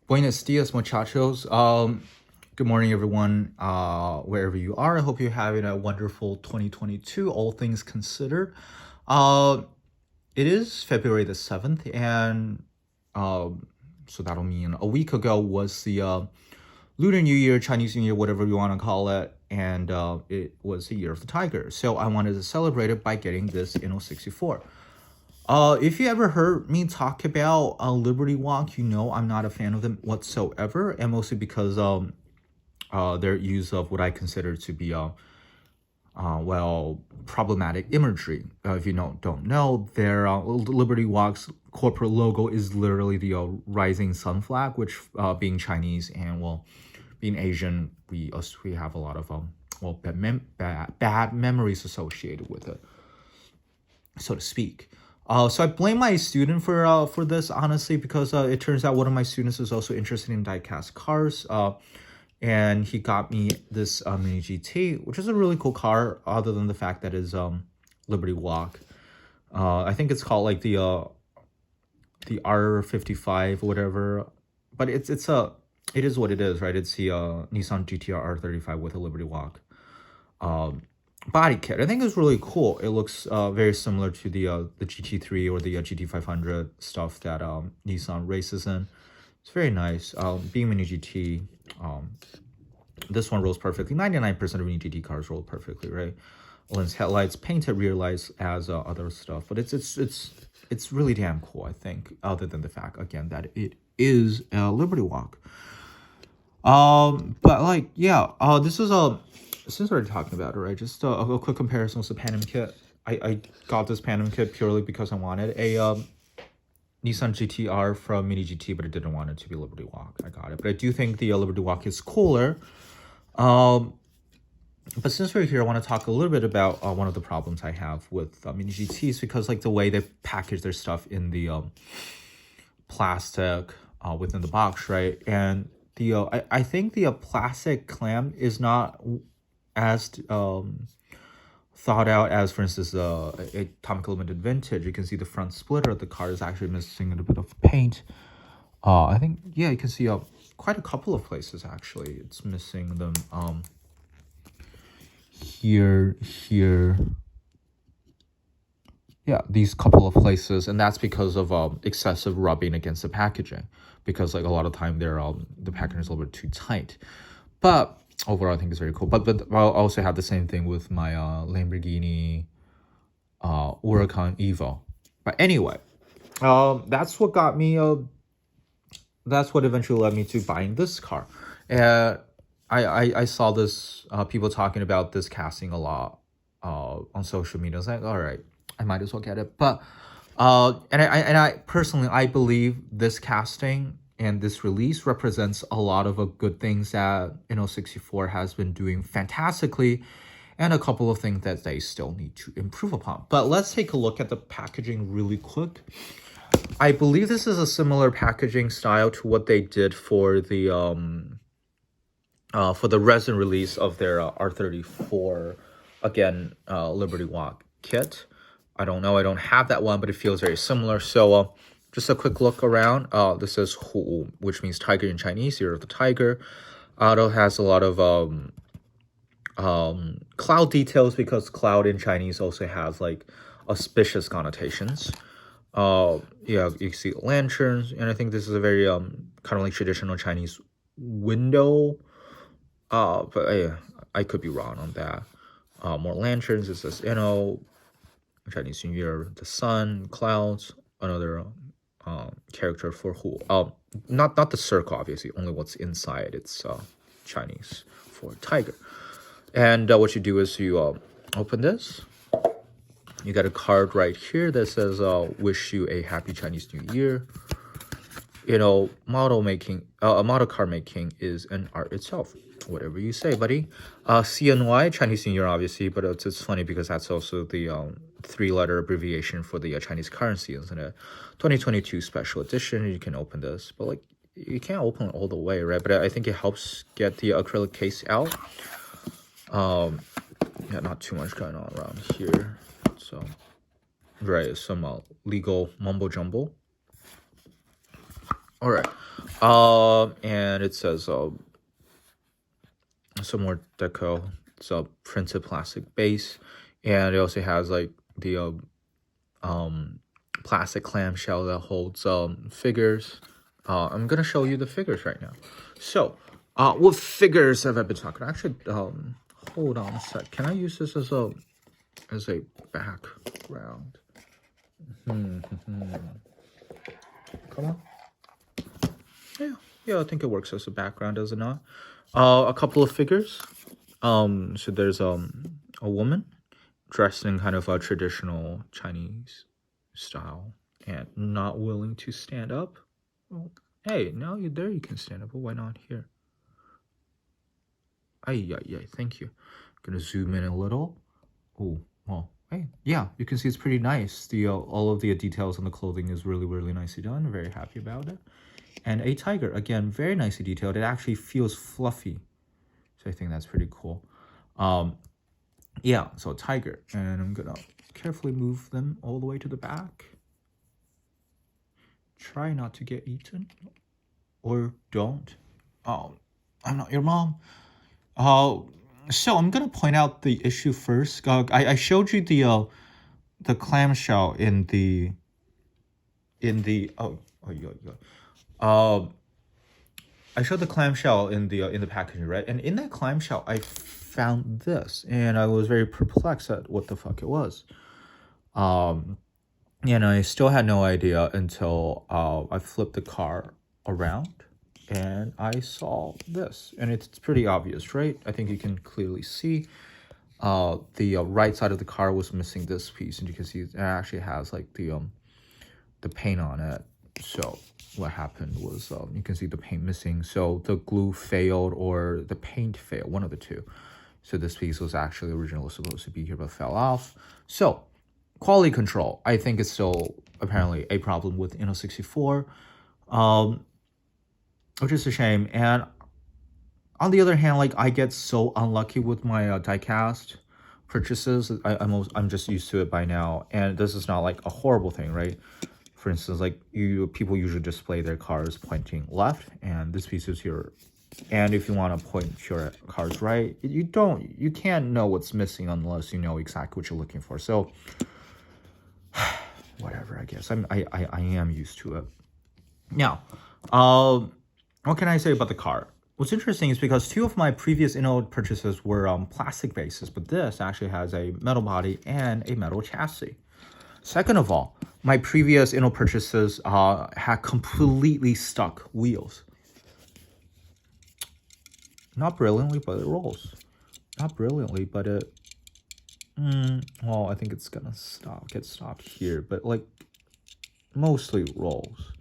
Buenos dias, muchachos. Good morning, everyone, wherever you are. I hope you're having a wonderful 2022, all things considered. It is February the 7th, and so that'll mean a week ago was the Lunar New Year, Chinese New Year, whatever you want to call it, and it was the Year of the Tiger. So I wanted to celebrate it by getting this Inno64. If you ever heard me talk about Liberty Walk, you know I'm not a fan of them whatsoever, and mostly because their use of what I consider to be problematic imagery. If you don't know, their Liberty Walk's corporate logo is literally the rising sun flag, which being Chinese and being Asian, we have a lot of bad memories associated with it, so to speak. So I blame my student for this, honestly, because it turns out one of my students is also interested in die-cast cars, and he got me this Mini GT, which is a really cool car, other than the fact that it's Liberty Walk. I think it's called like the R55 or whatever, but it is what it is, right? It's the Nissan GTR R35 with a Liberty Walk body kit. I think it's really cool. It looks very similar to the GT3 or the GT500 stuff that Nissan races in. It's very nice. Being Mini GT, this one rolls perfectly. 99% of Mini GT cars roll perfectly, right? Lens headlights, painted rear lights as other stuff, but it's really damn cool, I think, other than the fact, again, that it is a Liberty Walk. But like, yeah, this is since we're talking about it, right, just a quick comparison with the Panem kit. I got this Panem kit purely because I wanted a Nissan GTR from Mini GT, but I didn't want it to be Liberty Walk. I got it, but I do think the Liberty Walk is cooler. But since we're here, I want to talk a little bit about one of the problems I have with Mini GTs, because like the way they package their stuff in the plastic within the box, right? And the I think the plastic clamp is not as thought out as, for instance, Atomic Limited Vintage. You can see the front splitter of the car is actually missing a bit of paint. I think, yeah, you can see quite a couple of places actually. It's missing them here. Yeah, these couple of places, and that's because of excessive rubbing against the packaging. Because like a lot of time, the packaging is a little bit too tight. But overall, I think it's very cool. But I'll also have the same thing with my Lamborghini Huracan Evo. But anyway, that's what got me. That's what eventually led me to buying this car. And I saw this people talking about this casting a lot on social media. I was like, all right, I might as well get it. But and I personally, I believe this casting and this release represents a lot of good things that Inno64 has been doing fantastically, and a couple of things that they still need to improve upon. But let's take a look at the packaging really quick. I believe this is a similar packaging style to what they did for the resin release of their R34, again, Liberty Walk kit. I don't know, I don't have that one, but it feels very similar. So just a quick look around. This is Hu, which means tiger in Chinese, Year of the Tiger. It has a lot of cloud details, because cloud in Chinese also has like auspicious connotations. Yeah, you can see lanterns, and I think this is a very kind of like traditional Chinese window. But yeah, I could be wrong on that. More lanterns. It says Chinese New Year, the sun, clouds, another character for Hu. Not the circle, obviously, only what's inside. It's Chinese for tiger. And what you do is you open this. You got a card right here that says wish you a happy Chinese New Year. Model car making is an art itself. Whatever you say, buddy. CNY, Chinese New Year, obviously, but it's funny because that's also the 3-letter abbreviation for the Chinese currency, isn't it? 2022 special edition. You can open this, but like you can't open it all the way, right? But I think it helps get the acrylic case out. Yeah, not too much going on around here. So, right, some legal mumbo jumbo. All right. And it says some more deco. It's a printed plastic base, and it also has like the plastic clamshell that holds figures. I'm gonna show you the figures right now. So, what figures have I been talking about? Actually, hold on a sec. Can I use this as a background? Come on. Yeah, I think it works as a background, does it not? A couple of figures. So there's a woman dressed in kind of a traditional Chinese style and not willing to stand up. Well, hey, now you're there, you can stand up, but why not here? Yeah, thank you. Gonna zoom in a little. Oh, well, hey, yeah, you can see it's pretty nice. The all of the details on the clothing is really nicely done. Very happy about it. And a tiger, again, very nicely detailed. It actually feels fluffy, so I think that's pretty cool. Yeah, so a tiger, and I'm gonna carefully move them all the way to the back. Try not to get eaten, or don't. Oh, I'm not your mom. So I'm gonna point out the issue first. I showed you the clamshell in the I showed the clamshell in the packaging, right? And in that clamshell, I found this, and I was very perplexed at what the fuck it was. And I still had no idea until I flipped the car around, and I saw this, and it's pretty obvious, right? I think you can clearly see the right side of the car was missing this piece, and you can see it actually has like the paint on it. So what happened was you can see the paint missing, so the glue failed or the paint failed, one of the two. So this piece was actually originally supposed to be here but fell off. So quality control, I think, is still apparently a problem with Inno64, which is a shame. And on the other hand, like, I get so unlucky with my diecast purchases. I'm just used to it by now, and this is not like a horrible thing, right? For instance, like people usually display their cars pointing left, and this piece is here. And if you want to point your cars right, you can't know what's missing unless you know exactly what you're looking for. So whatever, I guess I am used to it. Now, what can I say about the car? What's interesting is because two of my previous Inno purchases were plastic bases, but this actually has a metal body and a metal chassis. Second of all, my previous Inno purchases had completely stuck wheels. Not brilliantly, but it rolls. Not brilliantly, but it... well, I think it's gonna get stopped here, but like mostly rolls.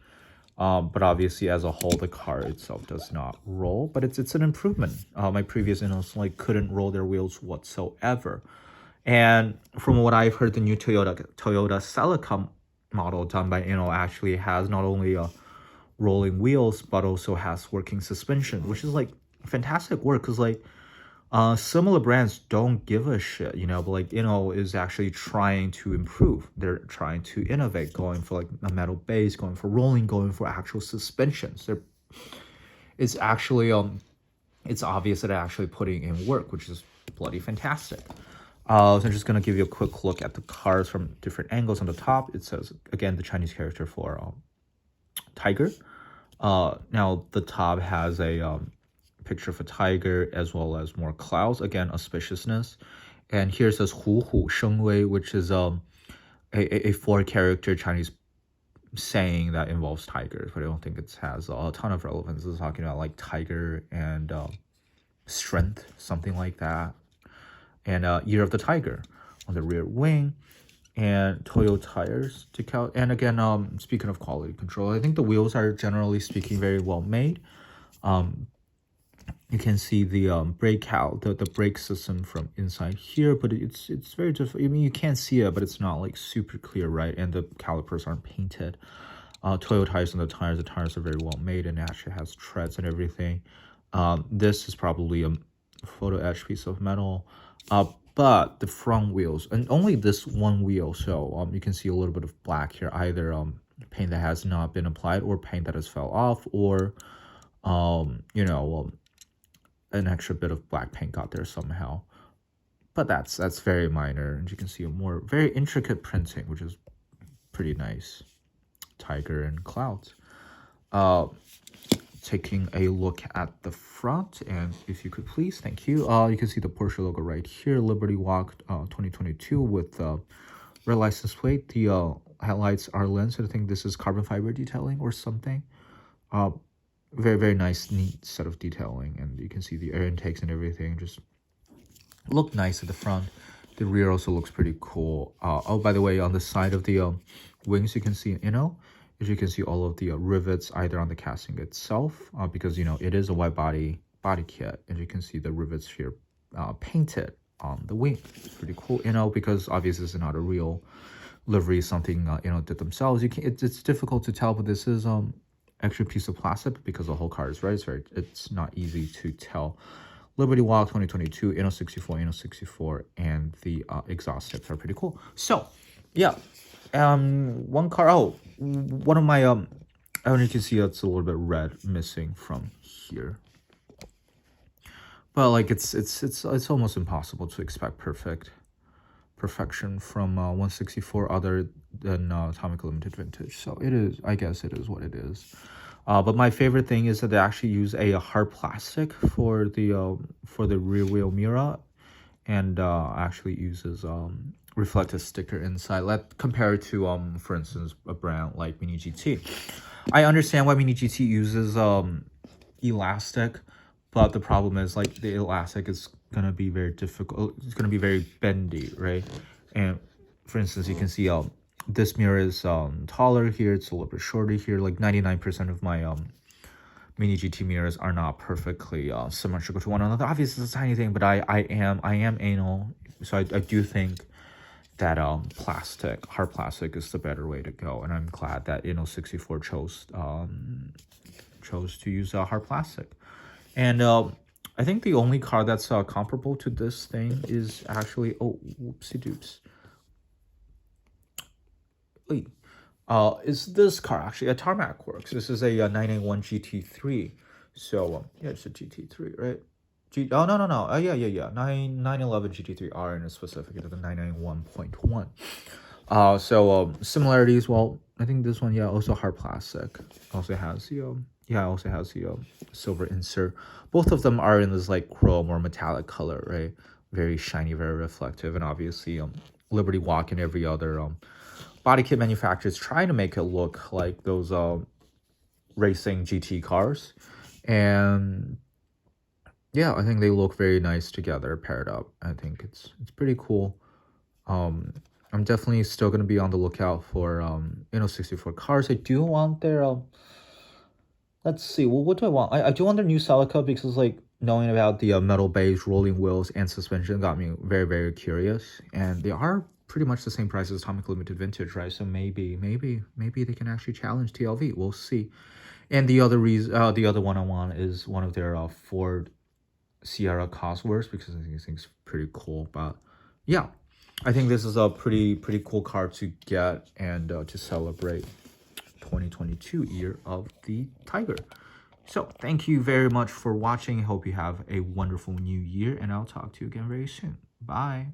But obviously, as a whole, the car itself does not roll, but it's an improvement. My previous Innos like couldn't roll their wheels whatsoever. And from what I've heard, the new Toyota Celica model done by Inno actually has not only rolling wheels, but also has working suspension, which is like fantastic work, because like similar brands don't give a shit, you know, but like Inno is actually trying to improve. They're trying to innovate, going for like a metal base, going for rolling, going for actual suspensions. It's actually it's obvious that they're actually putting in work, which is bloody fantastic. So I'm just gonna give you a quick look at the cars from different angles. On the top, it says again the Chinese character for tiger. Now the top has a picture of a tiger as well as more clouds, again auspiciousness. And here it says Hu Hu Sheng Wei, which is a 4-character Chinese saying that involves tigers, but I don't think it has a ton of relevance. It's talking about like tiger and strength, something like that. And Year of the Tiger on the rear wing, and Toyo tires decal. And again, speaking of quality control, I think the wheels are generally speaking very well made. You can see the the brake system from inside here, but it's very difficult. I mean, you can't see it, but it's not like super clear, right? And the calipers aren't painted. Toyo tires on the tires are very well made, and it actually has treads and everything. This is probably a photo etched piece of metal. But the front wheels, and only this one wheel, so you can see a little bit of black here, either paint that has not been applied, or paint that has fell off, or you know, an extra bit of black paint got there somehow. But that's very minor, and you can see a more very intricate printing, which is pretty nice. Tiger and clouds. Taking a look at the front, and if you could please, thank you. You can see the Porsche logo right here, Liberty Walk 2022 with red license plate. The headlights are lens, and I think this is carbon fiber detailing or something. Very nice, neat set of detailing, and you can see the air intakes and everything just look nice at the front. The rear also looks pretty cool. Oh, by the way, on the side of the wings, you can see as you can see all of the rivets either on the casting itself, because it is a wide body kit, and you can see the rivets here painted on the wing. It's pretty cool, because obviously this is not a real livery, something did themselves. It's difficult to tell, but this is extra piece of plastic because the whole car is red. It's not easy to tell. Liberty Walk 2022, Inno64, and the exhaust tips are pretty cool. So, yeah, one car. Oh, one of my I don't know if you can see it's a little bit red missing from here. But like it's almost impossible to expect perfection from 164 other than Atomic Limited Vintage. So it is, I guess it is what it is. But my favorite thing is that they actually use a hard plastic for the rear wheel mirror, and actually uses reflective sticker inside. Let's compare it to for instance a brand like Mini GT. I understand why Mini GT uses elastic, but the problem is like the elastic is gonna be very difficult. It's gonna be very bendy, right? And for instance, you can see this mirror is taller here, it's a little bit shorter here. Like 99% of my Mini GT mirrors are not perfectly symmetrical to one another. Obviously it's a tiny thing, but I am anal, so I do think that hard plastic is the better way to go, and I'm glad that Inno64 chose to use hard plastic. And I think the only car that's comparable to this thing is actually, oh, whoopsie doops. Wait, is this car actually a Tarmac Works? This is a 991 GT3. So yeah, it's a GT3, right? Oh no. Yeah. 911 GT3R, and it's specific to the 991.1. So similarities. Well, I think this one, yeah, also hard plastic. Also has the silver insert. Both of them are in this like chrome or metallic color, right? Very shiny, very reflective, and obviously Liberty Walk and every other body kit manufacturers trying to make it look like those racing GT cars, and yeah, I think they look very nice together, paired up. I think it's pretty cool. I'm definitely still gonna be on the lookout for Inno64 cars. I do want their let's see. Well, what do I want? I do want their new Celica, because like knowing about the metal beige rolling wheels and suspension got me very curious, and they are pretty much the same price as Atomic Limited Vintage, right? So maybe they can actually challenge TLV. We'll see. And the other one I want is one of their Ford Sierra Cosworths, because I think it's pretty cool. But yeah, I think this is a pretty cool car to get, and to celebrate 2022 year of the Tiger. So thank you very much for watching. I hope you have a wonderful new year, and I'll talk to you again very soon. Bye.